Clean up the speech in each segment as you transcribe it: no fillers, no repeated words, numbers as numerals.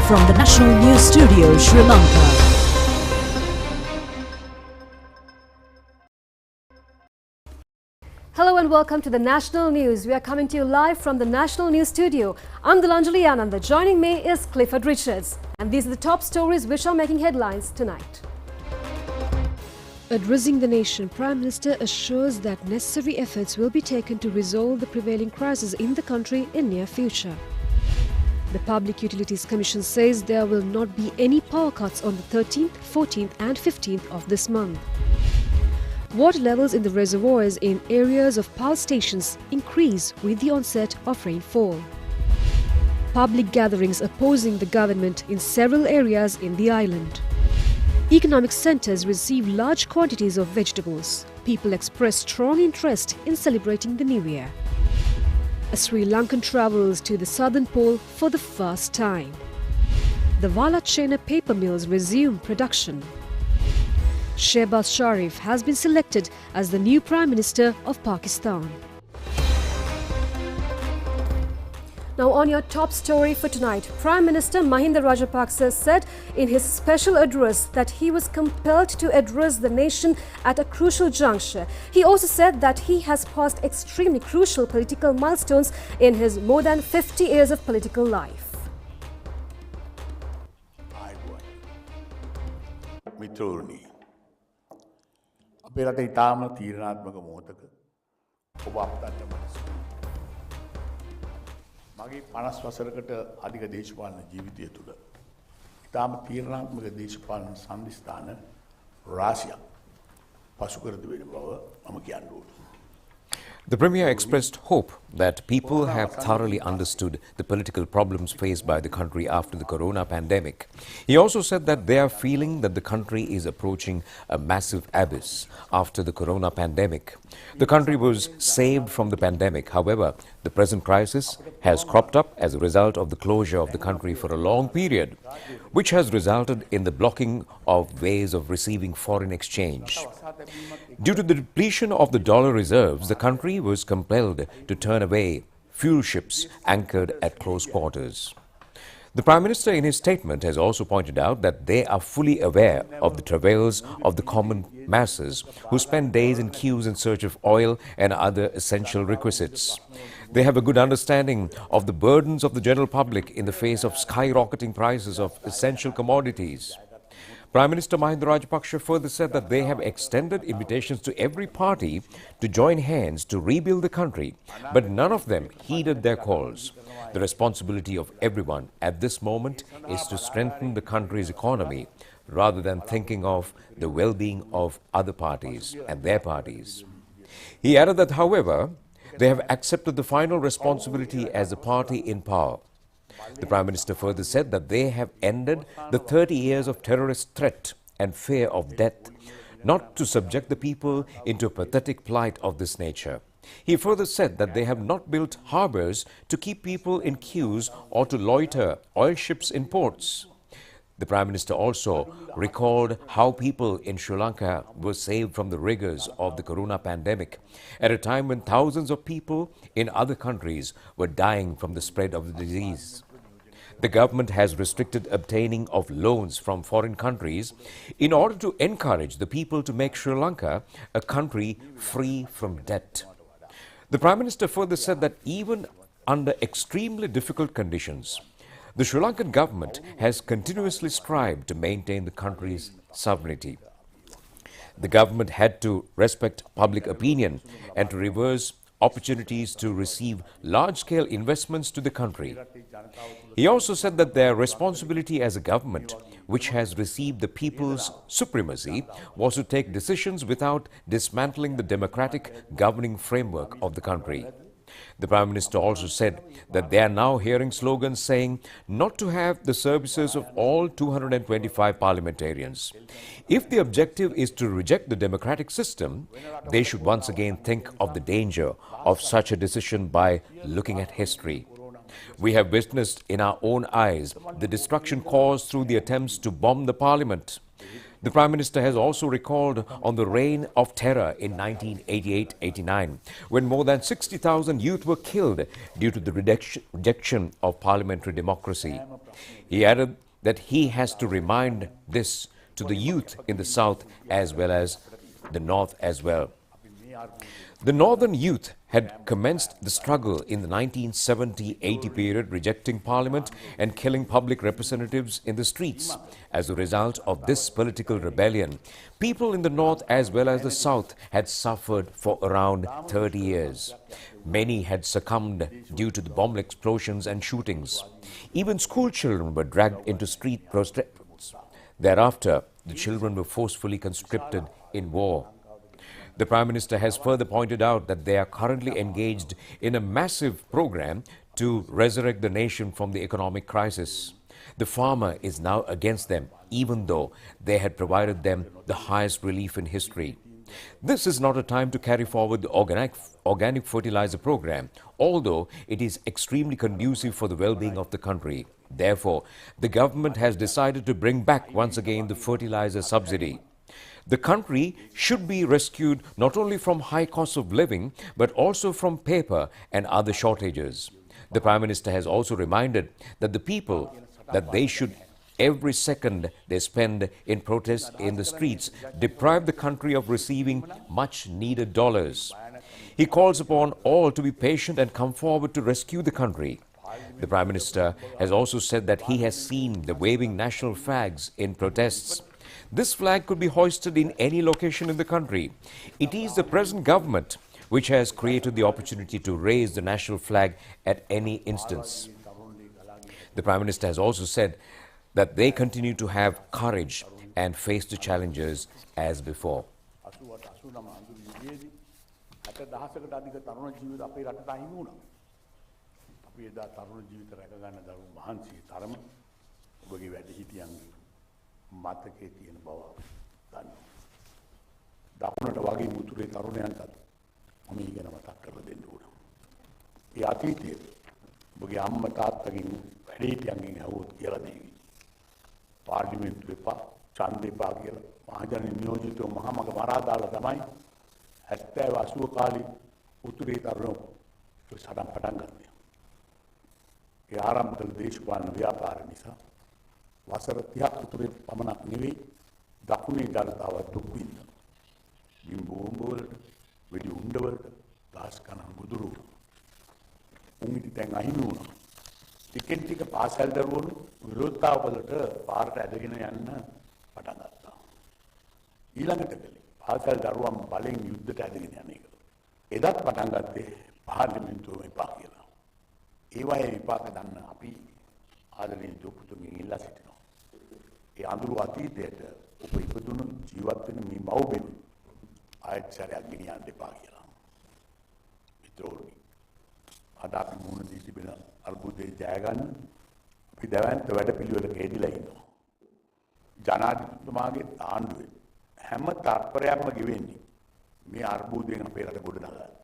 from the National News Studio, Sri Lanka. Hello and welcome to the National News. We are coming to you live from the National News Studio. I'm Delanjali Ananda. Joining me is Clifford Richards. And these are the top stories which are making headlines tonight. Addressing the nation, Prime Minister assures that necessary efforts will be taken to resolve the prevailing crisis in the country in near future. The Public Utilities Commission says there will not be any power cuts on the 13th, 14th and 15th of this month. Water levels in the reservoirs in areas of power stations increase with the onset of rainfall. Public gatherings opposing the government in several areas in the island. Economic centres receive large quantities of vegetables. People express strong interest in celebrating the New Year. A Sri Lankan travels to the southern pole for the first time. The Vala paper mills resume production. Shehbaz Sharif has been selected as the new Prime Minister of Pakistan. Now on your top story for tonight, Prime Minister Mahindra Rajapaksa said in his special address that he was compelled to address the nation at a crucial juncture. He also said that he has passed extremely crucial political milestones in his more than 50 years of political life. මගේ 50 වසරකට අධික දේශපාලන ජීවිතය තුළ ඉතාම තීරණාත්මක දේශපාලන සම්දිස්ථාන රාශියක් පසු කර දෙන බව මම කියන්න ඕනේ. The Premier expressed hope that people have thoroughly understood the political problems faced by the country after the corona pandemic. He also said that they are feeling that the country is approaching a massive abyss after the corona pandemic. The country was saved from the pandemic. However, the present crisis has cropped up as a result of the closure of the country for a long period, which has resulted in the blocking of ways of receiving foreign exchange. Due to the depletion of the dollar reserves, the country was compelled to turn away fuel ships anchored at close quarters. The Prime Minister in his statement has also pointed out that they are fully aware of the travails of the common masses who spend days in queues in search of oil and other essential requisites. They have a good understanding of the burdens of the general public in the face of skyrocketing prices of essential commodities. Prime Minister Mahindra Rajapaksa further said that they have extended invitations to every party to join hands to rebuild the country, but none of them heeded their calls. The responsibility of everyone at this moment is to strengthen the country's economy rather than thinking of the well-being of other parties and their parties. He added that, however, they have accepted the final responsibility as a party in power. The Prime Minister further said that they have ended the 30 years of terrorist threat and fear of death, not to subject the people into a pathetic plight of this nature. He further said that they have not built harbours to keep people in queues or to loiter oil ships in ports. The Prime Minister also recalled how people in Sri Lanka were saved from the rigours of the corona pandemic at a time when thousands of people in other countries were dying from the spread of the disease. The government has restricted obtaining of loans from foreign countries in order to encourage the people to make Sri Lanka a country free from debt. The Prime Minister further said that even under extremely difficult conditions, the Sri Lankan government has continuously strived to maintain the country's sovereignty. The government had to respect public opinion and to reverse opportunities to receive large-scale investments to the country. He also said that their responsibility as a government, which has received the people's supremacy, was to take decisions without dismantling the democratic governing framework of the country. The Prime Minister also said that they are now hearing slogans saying not to have the services of all 225 parliamentarians. If the objective is to reject the democratic system, they should once again think of the danger of such a decision by looking at history. We have witnessed in our own eyes the destruction caused through the attempts to bomb the parliament. The Prime Minister has also recalled on the reign of terror in 1988-89, when more than 60,000 youth were killed due to the rejection of parliamentary democracy. He added that he has to remind this to the youth in the south as well as the north as well. The northern youth had commenced the struggle in the 1970-80 period, rejecting parliament and killing public representatives in the streets. As a result of this political rebellion, people in the north as well as the south had suffered for around 30 years. Many had succumbed due to the bomb explosions and shootings. Even school children were dragged into street protests. Thereafter, the children were forcefully conscripted in war. The Prime Minister has further pointed out that they are currently engaged in a massive program to resurrect the nation from the economic crisis. The farmer is now against them, even though they had provided them the highest relief in history. This is not a time to carry forward the organic fertilizer program, although it is extremely conducive for the well-being of the country. Therefore, the government has decided to bring back once again the fertilizer subsidy. The country should be rescued not only from high costs of living, but also from paper and other shortages. The Prime Minister has also reminded that the people that they should every second they spend in protests in the streets deprive the country of receiving much needed dollars. He calls upon all to be patient and come forward to rescue the country. The Prime Minister has also said that he has seen the waving national flags in protests. This flag could be hoisted in any location in the country. It is the present government which has created the opportunity to raise the national flag at any instance. The Prime Minister has also said that they continue to have courage and face the challenges as before. මතකයේ තියෙන බව දන්නවා. දකුණට වගේ මුතුරේ තරුණයන්ටත් මම ඊගෙන මතක් කරලා දෙන්න ඕන. ඒ අතීතයේ ඔබගේ අම්මා තාත්තගෙන් වැඩිහිටියන්ගෙන් ඇහුවොත් කියලා දෙවි. පාර්ලිමේන්තුවේ ඡන්දේ පා කියලා මහජන නියෝජිතව මහමග මරා දාලා තමයි 70 80 කාලේ උතුරේ තරුණෝ සටන් පටන් ගන්නේ. ඒ ආරම්භ කළ දේශපාලන ව්‍යාපාර නිසා වසර 30ක් උතුරේ පමණක් නෙවෙයි දකුණේ ජනතාව දුක් විඳිනවා. බිම්බෝම්බ වලට, වෙඩි උණ්ඩ වලට, ගාස් කනන් බුදුරු. උන්විත දැන් අහිමි වුණා. ටික පාසල් දරුවෝ විරෝධතාව වලට පාරට ඇදගෙන යන්න පටන් ගත්තා. ඊළඟට කලේ පාසල් දරුවන් බලෙන් යුද්ධයට ඇදගෙන යන එක. එදත් පටන් ගත්තේ පාර්ලිමේන්තුව එපා කියලා. ඒවායේ විපාක ගන්න අපි ආදරණීය දුප්පතුන්ගෙන් ඉල්ලා සිටිනවා. ඒ අඳුරු අතීතයට ඔබ ඉපදුණු ජීවත් වෙන මේ මව්බෙන් ආයත් සැරයක් ගෙනියන්න එපා කියලා. මිත්‍රෝනි, අද අපි මුහුණ දී තිබෙන අර්බුදේ ජය ගන්න අපි දැවැන්ත වැඩපිළිවෙලක යෙදিলা ඉන්නවා. ජනාධිපතිතුමාගේ ආණ්ඩුවේ හැම තත්පරයක්ම ගෙවෙන්නේ මේ අර්බුදයෙන් අපේ රට ගොඩ නගන්න.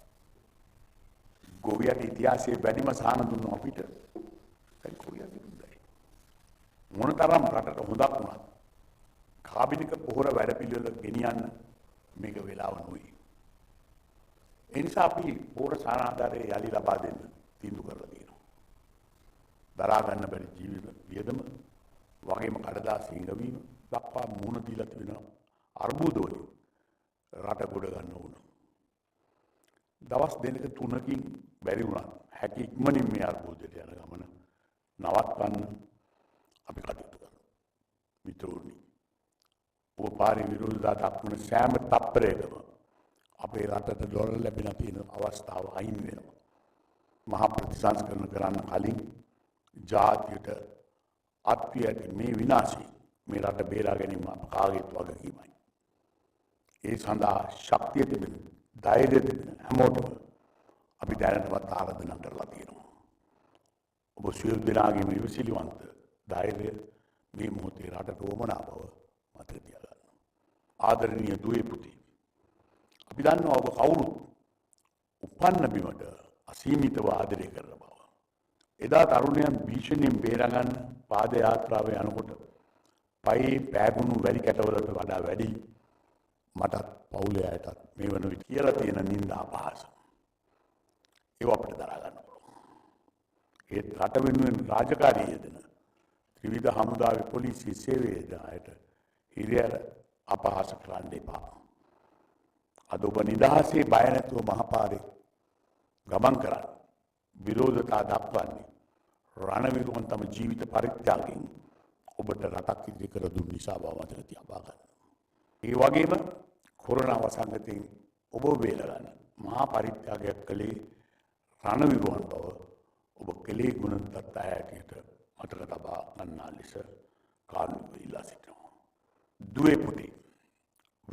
ගෝවියාට ඉතිහාසයේ වැඩිම සාහන දුන්නු අපිට දැන් කොරියාවේ මොනතරම් රටට හොඳක් වුණත් කාබිනික පොහොර වැඩපිළිවෙල ගෙනියන්න මේක වෙලාව නොවේ. ඒ නිසා අපි පොහොර සානාධාරය යලි ලබා දෙන්න තීන්දුව කරලා තියෙනවා. දරා ගන්න බැරි ජීවිත වියදම වගේම කඩදාසි හිඟවීම දක්වා මුහුණ දීලා තිබෙන අර්බුදවලින් රට ගොඩ ගන්න ඕන. දවස් දෙකක තුනකින් බැරි වුණා හැකි ඉක්මනින් මේ අර්බුදයට යන ගමන නවත්වන්න අපි කටයුතු කරනවා. මිත්‍රෝනි, ඔබ පාරේ විරෝධතා දක්වන සෑම තත්පරයකම අපේ රටට ඩොලර් ලැබෙන තියෙන අවස්ථාව අයින් වෙනවා. මහා ප්‍රතිසංස්කරණ කරන්න කලින් ජාතියට අත්විය ඇති මේ විනාශය මේ රට බේරා ගැනීම කාගේත් වගකීමයි. ඒ සඳහා ශක්තිය තිබෙන, ධෛර්යය තිබෙන හැමෝටම අපි දැනටවත් ආරාධනා කරලා තියෙනවා. ඔබ සියලු දෙනාගේම ඉවසිලිවන්ත ධෛර්යය මේ මොහොතේ රටට වමනා බව මතක තියාගන්න. ආදරණීය දුවේ පුතේ, අපි දන්නවා ඔබ කවුරුත් උපන්න බිමට අසීමිතව ආදරය කරන බව. එදා තරුණයන් භීෂණයෙන් බේරගන්න පාද යාත්‍රාවේ යනකොට පයි පෑගුණු වැලි කැටවලට වඩා වැඩි මටත් පවුලේ අයටත් මේ වන විට කියලා තියෙන නින්දා අපහාස. ඒව අපිට දරා ගන්න පුළුවන්. ඒත් රට වෙනුවෙන් රාජකාරී යෙදෙන ත්‍රිවිධ හමුදාවේ පොලිසිය සේවයේ යෙදෙන අයට හිරිහැර අපහාස කරන්න එපා. අද ඔබ නිදහසේ බය නැතුව මහපාරේ ගමන් කරන්න විරෝධතා දක්වන්නේ රණවිරුවන් තම ජීවිත පරිත්‍යාගයෙන් ඔබට රටක් ඉදිරි කර දුන් නිසා බව මතක තියාගන්න. ඒ වගේම කොරෝනා වසංගතයෙන් ඔබ බේරගන්න මහා පරිත්‍යාගයක් කළේ රණවිරුවන් බව ඔබ කලේ ගුණදත්ත හැටියට මතක තබා ගන්නා ලෙස කාරුණිකව ඉල්ලා සිටිනවා. දුවේ පුතේ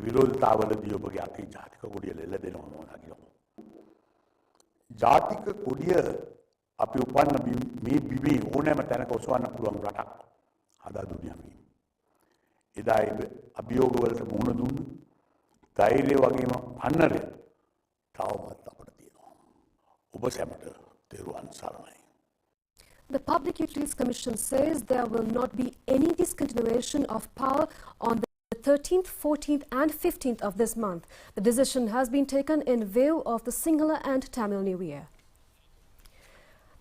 විරෝධතාවලදී ඔබගේ අතේ ජාතික කොඩිය ලෙල්ල දෙනවා මොනවා කියනවා. ජාතික කොඩිය අපි උපන්න මේ බිමේ ඕනෑම තැනක ඔසවන්න පුළුවන් රටක් හදා දුන්නේ අපි. එදා ඒ අභියෝගවලට මුහුණ දුන්න ධෛර්යය වගේම අන්නරය තවමත් අපිට තියෙනවා. ඔබ සැමට තෙරුවන් සරණයි. The Public Utilities Commission says there will not be any discontinuation of power on the 13th, 14th and 15th of this month. The decision has been taken in view of the Sinhala and Tamil New Year.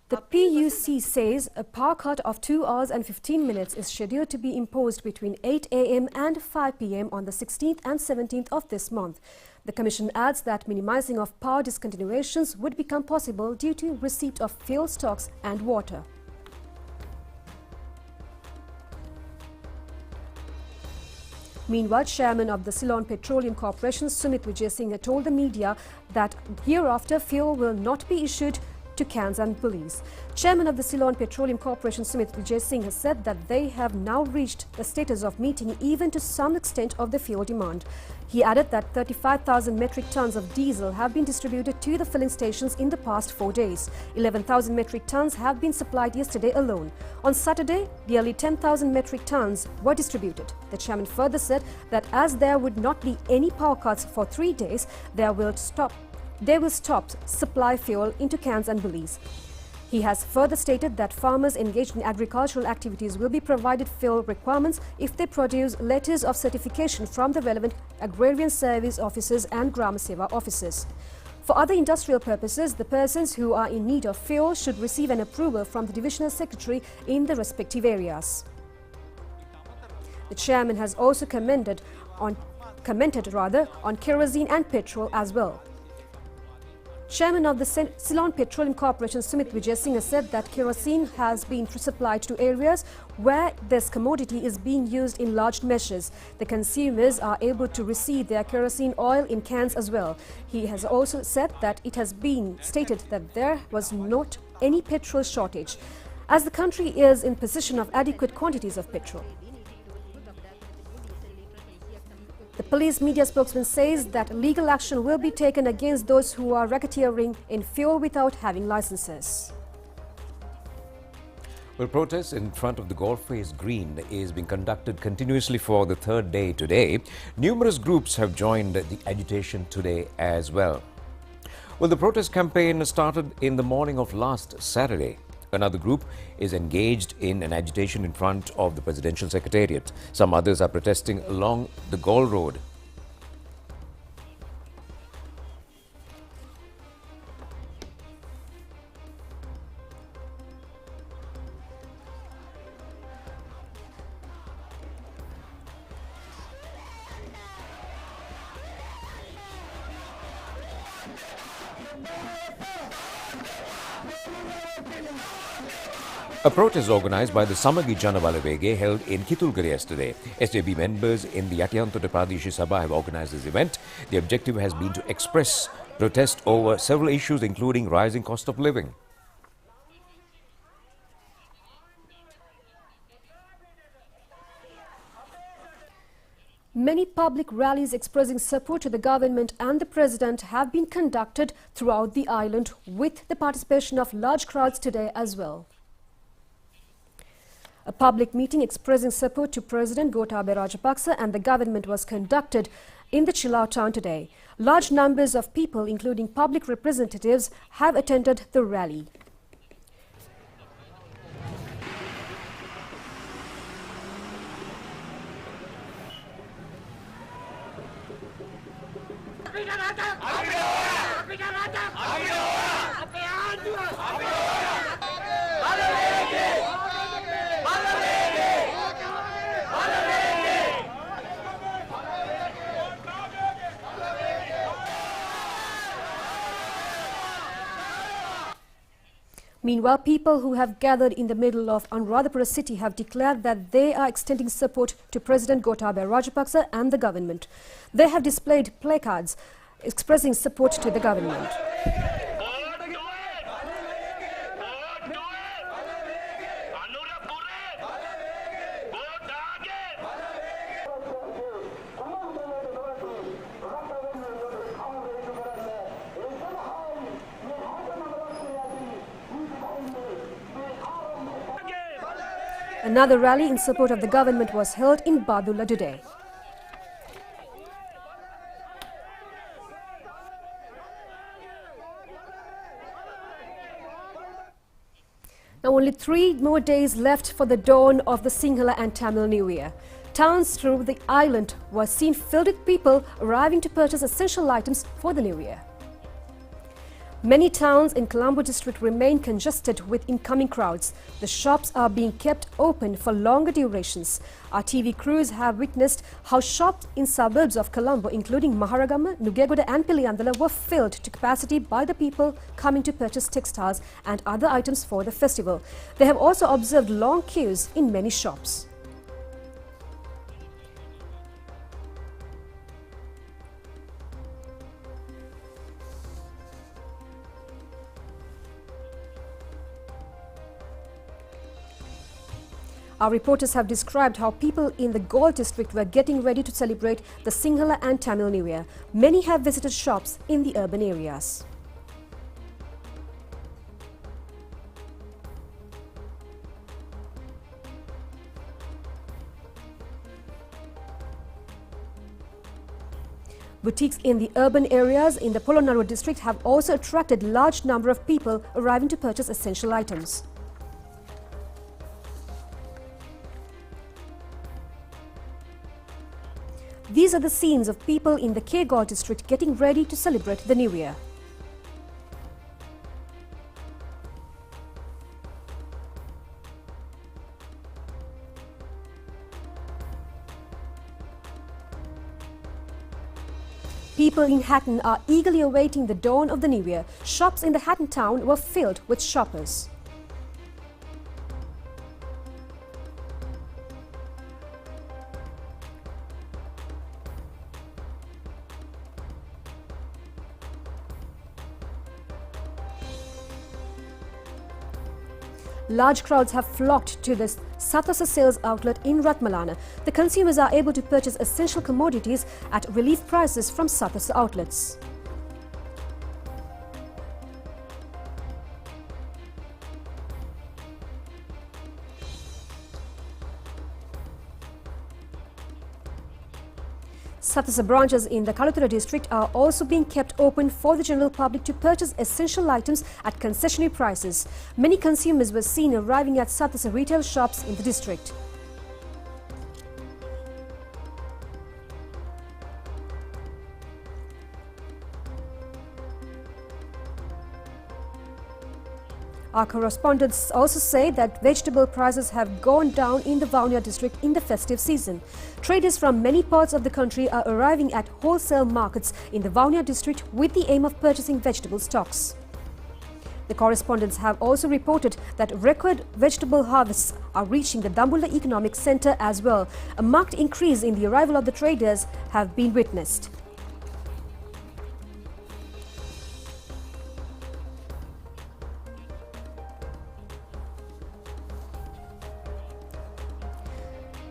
The PUC says a power cut of 2 hours and 15 minutes is scheduled to be imposed between 8 a.m. and 5 p.m. on the 16th and 17th of this month. The Commission adds that minimizing of power discontinuations would become possible due to receipt of fuel stocks and water. Meanwhile, Chairman of the Ceylon Petroleum Corporation, Sumit Vijayasinghe, told the media that hereafter fuel will not be issued to cans and bullies. Chairman of the Ceylon Petroleum Corporation, Sumit Vijayasinghe, said that they have now reached the status of meeting even to some extent of the fuel demand. He added that 35,000 metric tons of diesel have been distributed to the filling stations in the past 4 days. 11,000 metric tons have been supplied yesterday alone. On Saturday, nearly 10,000 metric tons were distributed. The chairman further said that as there would not be any power cuts for 3 days, they will stop supply fuel into cans and bullies. He has further stated that farmers engaged in agricultural activities will be provided fuel requirements if they produce letters of certification from the relevant agrarian service offices and Grama Seva offices. For other industrial purposes, the persons who are in need of fuel should receive an approval from the divisional secretary in the respective areas. The chairman has also commented on kerosene and petrol as well. Chairman of the Ceylon Petroleum Corporation, Sumit Vijayasinghe, said that kerosene has been supplied to areas where this commodity is being used in large measures. The consumers are able to receive their kerosene oil in cans as well. He has also said that it has been stated that there was not any petrol shortage, as the country is in possession of adequate quantities of petrol. The police media spokesman says that legal action will be taken against those who are racketeering in fuel without having licenses. Well, protests in front of the Golf Face Green is being conducted continuously for the third day today. Numerous groups have joined the agitation today as well. Well, the protest campaign started in the morning of last Saturday. Another group is engaged in an agitation in front of the Presidential Secretariat. Some others are protesting along the Gaul Road. A protest organised by the Samagi Janabalawege held in Kitulguri yesterday. SJB members in the Yatiyantota Pradeshi Sabha have organised this event. The objective has been to express protest over several issues including rising cost of living. Many public rallies expressing support to the government and the president have been conducted throughout the island with the participation of large crowds today as well. A public meeting expressing support to President Gotabaya Rajapaksa and the government was conducted in the Chilao town today. Large numbers of people, including public representatives, have attended the rally. Meanwhile, people who have gathered in the middle of Anuradhapura city have declared that they are extending support to President Gotabaya Rajapaksa and the government. They have displayed placards expressing support to the government. Another rally in support of the government was held in Badulla today. Now only 3 more days left for the dawn of the Sinhala and Tamil New Year. Towns through the island were seen filled with people arriving to purchase essential items for the New Year. Many towns in Colombo district remain congested with incoming crowds. The shops are being kept open for longer durations. Our TV crews have witnessed how shops in suburbs of Colombo, including Maharagama, Nugegoda and Piliyandala, were filled to capacity by the people coming to purchase textiles and other items for the festival. They have also observed long queues in many shops. Our reporters have described how people in the Galle district were getting ready to celebrate the Sinhala and Tamil New Year. Many have visited shops in the urban areas. Boutiques in the urban areas in the Polonnaruwa district have also attracted a large number of people arriving to purchase essential items. These are the scenes of people in the Galle district getting ready to celebrate the New Year. People in Hatton are eagerly awaiting the dawn of the New Year. Shops in the Hatton town were filled with shoppers. Large crowds have flocked to this Sathasa sales outlet in Ratmalana. The consumers are able to purchase essential commodities at relief prices from Sathasa outlets. Sathasa branches in the Kalathura district are also being kept open for the general public to purchase essential items at concessionary prices. Many consumers were seen arriving at Sathasa retail shops in the district. Our correspondents also say that vegetable prices have gone down in the Vavuniya district in the festive season. Traders from many parts of the country are arriving at wholesale markets in the Vavuniya district with the aim of purchasing vegetable stocks. The correspondents have also reported that record vegetable harvests are reaching the Dambulla Economic Centre as well. A marked increase in the arrival of the traders have been witnessed.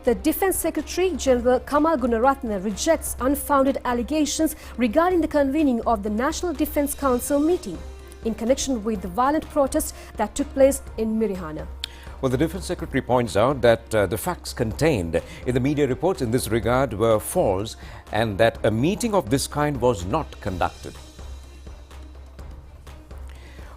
The Defence Secretary General Kamal Gunaratne rejects unfounded allegations regarding the convening of the National Defence Council meeting in connection with the violent protests that took place in Mirihana. Well, the Defence Secretary points out that the facts contained in the media reports in this regard were false and that a meeting of this kind was not conducted.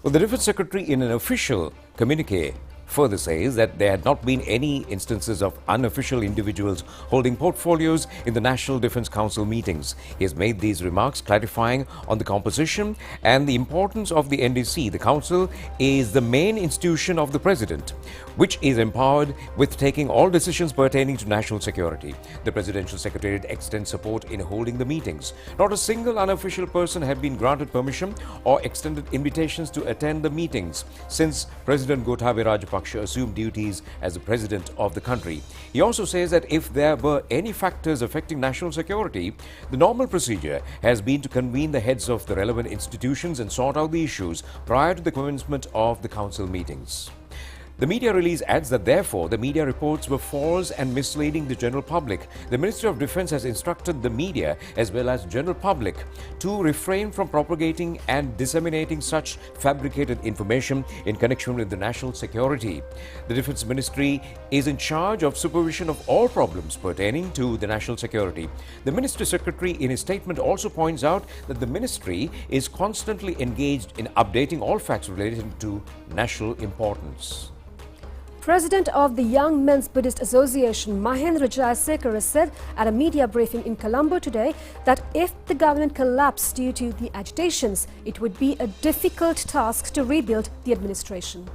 Well, the Defence Secretary in an official communique further says that there had not been any instances of unofficial individuals holding portfolios in the National Defence Council meetings. He has made these remarks clarifying on the composition and the importance of the NDC. The council is the main institution of the president, which is empowered with taking all decisions pertaining to national security. The Presidential Secretariat extends support in holding the meetings. Not a single unofficial person had been granted permission or extended invitations to attend the meetings since President Gotabaya Rajapaksa assumed duties as the president of the country. He also says that if there were any factors affecting national security, the normal procedure has been to convene the heads of the relevant institutions and sort out the issues prior to the commencement of the council meetings. The media release adds that therefore the media reports were false and misleading the general public. The Ministry of Defence has instructed the media as well as general public to refrain from propagating and disseminating such fabricated information in connection with the national security. The Defence Ministry is in charge of supervision of all problems pertaining to the national security. The Ministry Secretary in his statement also points out that the Ministry is constantly engaged in updating all facts relating to national importance. President of the Young Men's Buddhist Association, Mahindra has said at a media briefing in Colombo today that if the government collapsed due to the agitations, it would be a difficult task to rebuild the administration.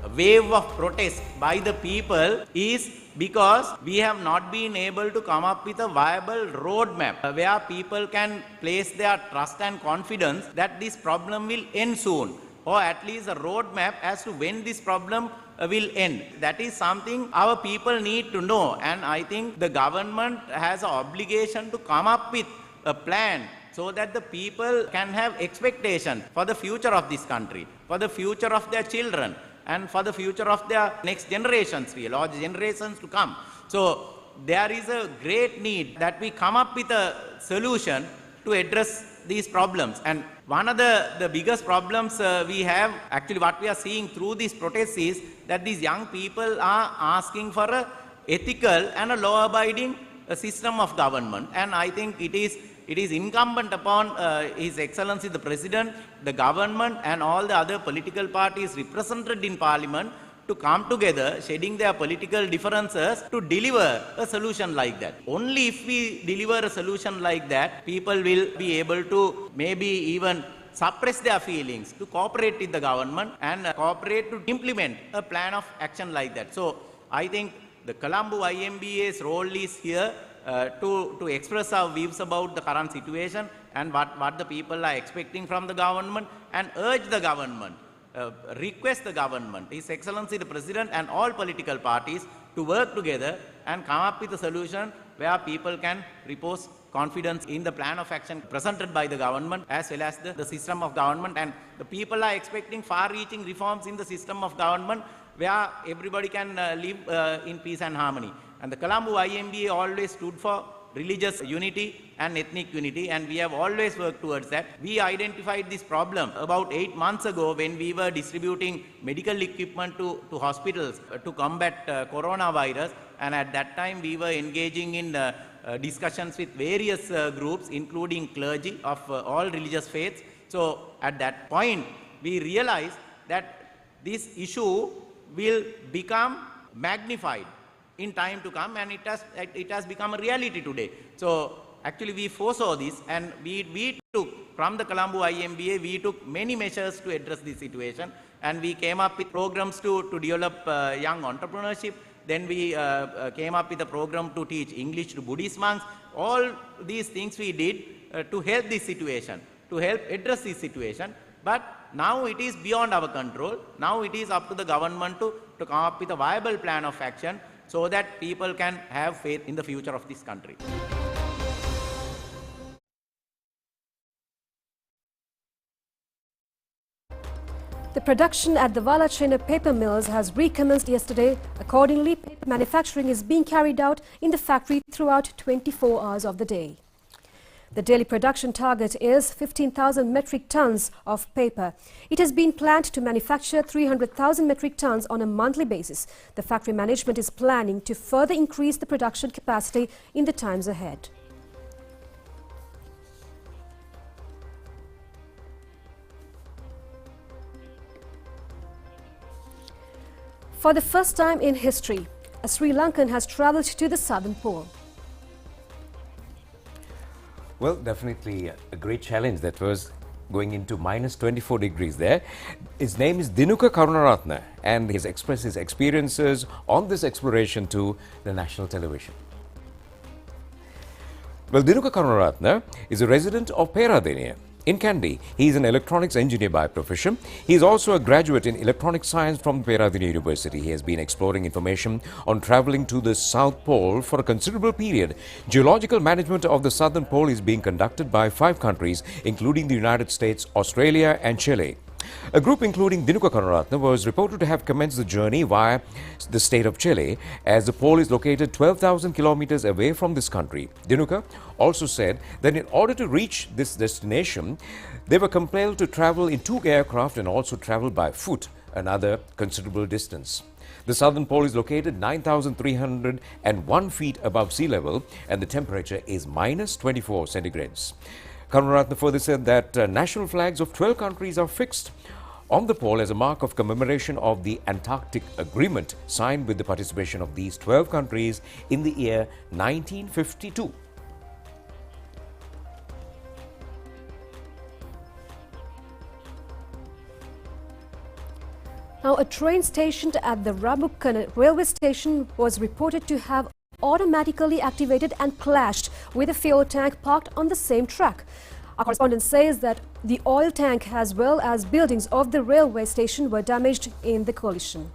A wave of protest by the people is because we have not been able to come up with a viable roadmap where people can place their trust and confidence that this problem will end soon, or at least a roadmap as to when this problem will end. That is something our people need to know, and I think the government has an obligation to come up with a plan so that the people can have expectation for the future of this country, for the future of their children, and for the future of their next generations, or the generations to come. So there is a great need that we come up with a solution to address these problems. And one of the biggest problems we have, actually what we are seeing through these protests, is that these young people are asking for a ethical and a law-abiding system of government. And I think it is incumbent upon His Excellency the President, the government and all the other political parties represented in Parliament to come together, shedding their political differences, to deliver a solution like that. Only if we deliver a solution like that, people will be able to maybe even suppress their feelings, to cooperate with the government and cooperate to implement a plan of action like that. So I think the Colombo IMBA's role is here to express our views about the current situation and what the people are expecting from the government, and urge the government, request the government, His Excellency the President and all political parties to work together and come up with a solution where people can repose confidence in the plan of action presented by the government as well as the system of government. And the people are expecting far-reaching reforms in the system of government where everybody can live in peace and harmony. And the Colombo IMBA always stood for religious unity and ethnic unity, and we have always worked towards that. We identified this problem about 8 months ago when we were distributing medical equipment to hospitals to combat coronavirus, and at that time we were engaging in discussions with various groups, including clergy of all religious faiths. So at that point we realized that this issue will become magnified in time to come, and it has become a reality today. So actually we foresaw this, and we took, from the Colombo IMBA, we took many measures to address this situation, and we came up with programs to develop young entrepreneurship. Then we came up with a program to teach English to Buddhist monks. All these things we did to help this situation, to help address this situation. But now it is beyond our control. Now it is up to the government to come up with a viable plan of action so that people can have faith in the future of this country. The production at the Vala chain of paper mills has recommenced yesterday. Accordingly, paper manufacturing is being carried out in the factory throughout 24 hours of the day. The daily production target is 15,000 metric tons of paper. It has been planned to manufacture 300,000 metric tons on a monthly basis. The factory management is planning to further increase the production capacity in the times ahead. For the first time in history, a Sri Lankan has travelled to the southern pole. Well, definitely a great challenge that was going into minus 24 degrees there. His name is Dinuka Karunaratne and he's expressed his experiences on this exploration to the national television. Well, Dinuka Karunaratne is a resident of Peradeniya in Kandy. He is an electronics engineer by profession. He is also a graduate in electronic science from Peradeniya University. He has been exploring information on travelling to the South Pole for a considerable period. Geological management of the Southern Pole is being conducted by 5 countries, including the United States, Australia and Chile. A group including Dinuka Karunaratne was reported to have commenced the journey via the state of Chile, as the pole is located 12,000 kilometers away from this country. Dinuka also said that in order to reach this destination, they were compelled to travel in 2 aircraft and also travel by foot another considerable distance. The southern pole is located 9,301 feet above sea level and the temperature is minus 24 centigrades. Karunaratne further said that national flags of 12 countries are fixed on the pole as a mark of commemoration of the Antarctic Agreement signed with the participation of these 12 countries in the year 1952. Now, a train stationed at the Rajapaksa railway station was reported to have automatically activated and clashed with a fuel tank parked on the same track. Our correspondent says that the oil tank as well as buildings of the railway station were damaged in the collision.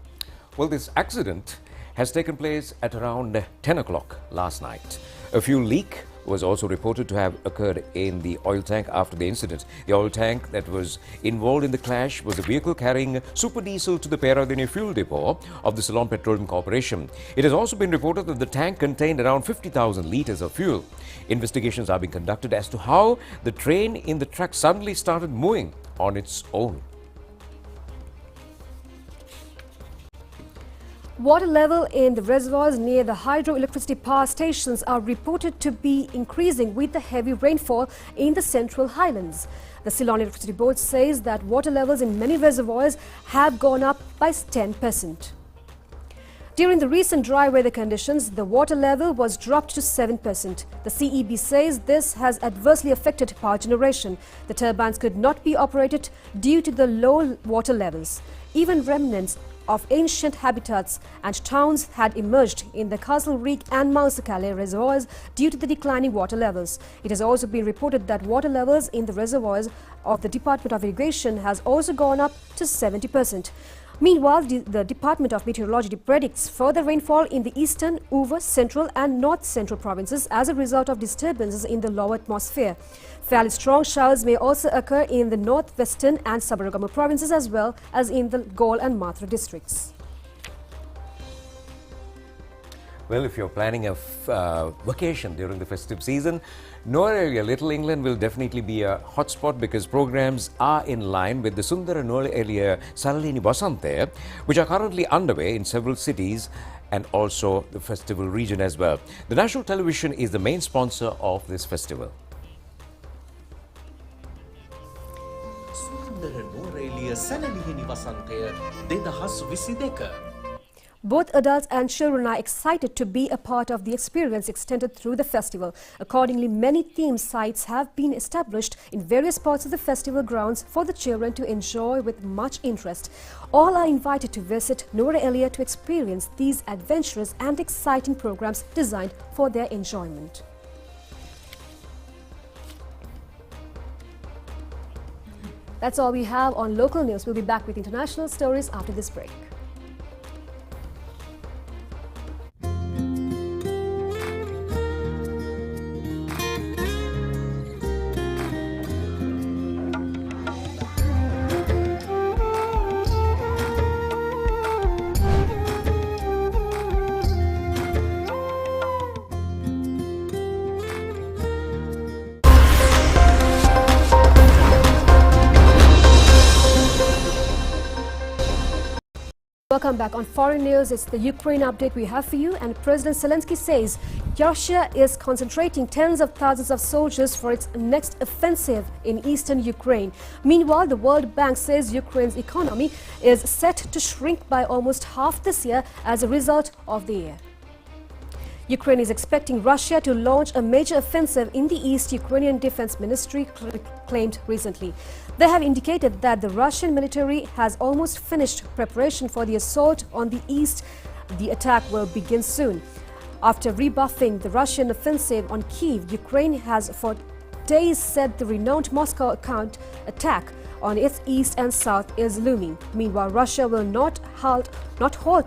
Well, this accident has taken place at around 10 o'clock last night. A fuel leak was also reported to have occurred in the oil tank after the incident. The oil tank that was involved in the clash was a vehicle carrying super diesel to the Peradeniya fuel depot of the Ceylon Petroleum Corporation. It has also been reported that the tank contained around 50,000 litres of fuel. Investigations are being conducted as to how the train in the track suddenly started moving on its own. Water level in the reservoirs near the hydroelectricity power stations are reported to be increasing with the heavy rainfall in the Central Highlands. The Ceylon Electricity Board says that water levels in many reservoirs have gone up by 10%. During the recent dry weather conditions, the water level was dropped to 7%. The CEB says this has adversely affected power generation. The turbines could not be operated due to the low water levels. Even remnants of ancient habitats and towns had emerged in the Castle Reek and Mausakale reservoirs due to the declining water levels. It has also been reported that water levels in the reservoirs of the Department of Irrigation has also gone up to 70%. Meanwhile, the Department of Meteorology predicts further rainfall in the eastern, over, central and north central provinces as a result of disturbances in the lower atmosphere. Fairly strong showers may also occur in the northwestern and Sabaragamu provinces as well as in the Galle and Mathura districts. Well, if you're planning a vacation during the festive season, Noor area, Little England will definitely be a hotspot because programs are in line with the Sundara Noor area Salalini Basante, which are currently underway in several cities and also the festival region as well. The national television is the main sponsor of this festival. Both adults and children are excited to be a part of the experience extended through the festival. Accordingly, many theme sites have been established in various parts of the festival grounds for the children to enjoy with much interest. All are invited to visit Noor area to experience these adventurous and exciting programs designed for their enjoyment. That's all we have on local news. We'll be back with international stories after this break. Welcome back. On foreign news, it's the Ukraine update we have for you, and President Zelensky says Russia is concentrating tens of thousands of soldiers for its next offensive in eastern Ukraine. Meanwhile, the World Bank says Ukraine's economy is set to shrink by almost half this year as a result of the year. Ukraine is expecting Russia to launch a major offensive in the east, Ukrainian Defense Ministry claimed recently. They have indicated that the Russian military has almost finished preparation for the assault on the east. The attack will begin soon. After rebuffing the Russian offensive on Kyiv, Ukraine has for days said the renowned Moscow attack on its east and south is looming. Meanwhile, Russia will not halt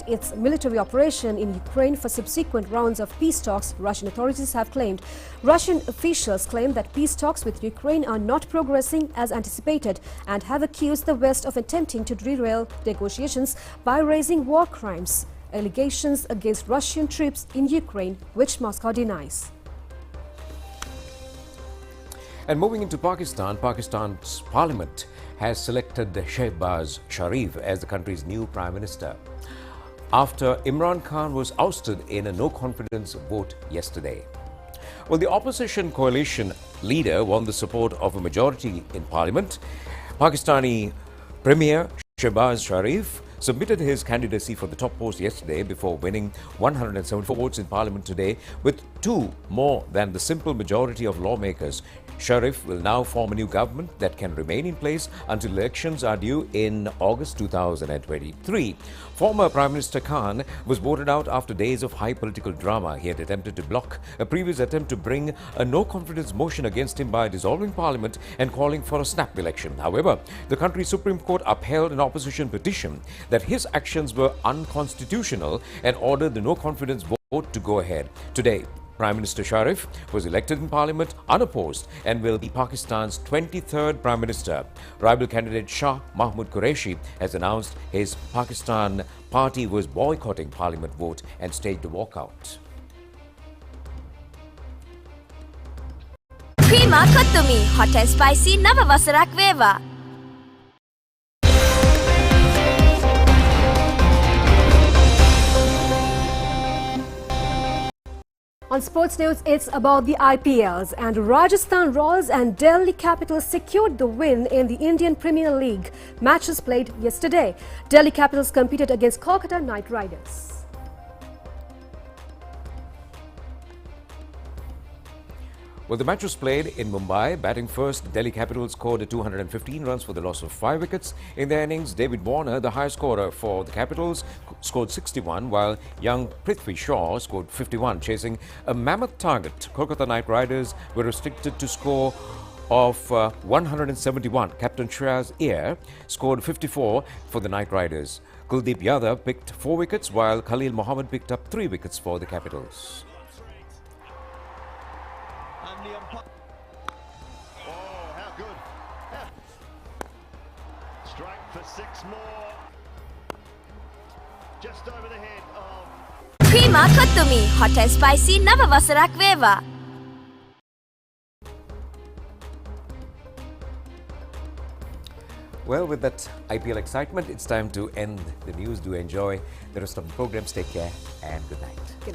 its military operation in Ukraine for subsequent rounds of peace talks, Russian authorities have claimed. Russian officials claim that peace talks with Ukraine are not progressing as anticipated and have accused the West of attempting to derail negotiations by raising war crimes allegations against Russian troops in Ukraine, which Moscow denies. And moving into Pakistan, Pakistan's parliament has selected Shehbaz Sharif as the country's new Prime Minister after Imran Khan was ousted in a no-confidence vote yesterday. Well, the opposition coalition leader won the support of a majority in parliament. Pakistani Premier Shehbaz Sharif submitted his candidacy for the top post yesterday before winning 174 votes in parliament today, with 2 more than the simple majority of lawmakers. Sharif will now form a new government that can remain in place until elections are due in August 2023. Former Prime Minister Khan was voted out after days of high political drama. He had attempted to block a previous attempt to bring a no-confidence motion against him by dissolving parliament and calling for a snap election. However, the country's Supreme Court upheld an opposition petition that his actions were unconstitutional and ordered the no-confidence vote to go ahead. Today, Prime Minister Sharif was elected in parliament unopposed and will be Pakistan's 23rd Prime Minister. Rival candidate Shah Mahmud Qureshi has announced his Pakistan party was boycotting parliament vote and staged a walkout. Prima Kottumi, hot and spicy Nava Vasarak Veva. On sports news, it's about the IPLs, and Rajasthan Royals and Delhi Capitals secured the win in the Indian Premier League. Matches played yesterday. Delhi Capitals competed against Kolkata Knight Riders. Well, the match was played in Mumbai. Batting first, Delhi Capitals scored 215 runs for the loss of 5 wickets. In their innings, David Warner, the high scorer for the Capitals, scored 61, while young Prithvi Shaw scored 51. Chasing a mammoth target, Kolkata Knight Riders were restricted to score of 171. Captain Shreyas Iyer scored 54 for the Knight Riders. Kuldeep Yadav picked 4 wickets, while Khalil Mohammed picked up 3 wickets for the Capitals. Strike for 6 more. Just over the head of Prima Kottumi, hot and spicy Nava Vasarak Veva. Well, with that IPL excitement, it's time to end the news. Do enjoy the rest of the programs. Take care and good night.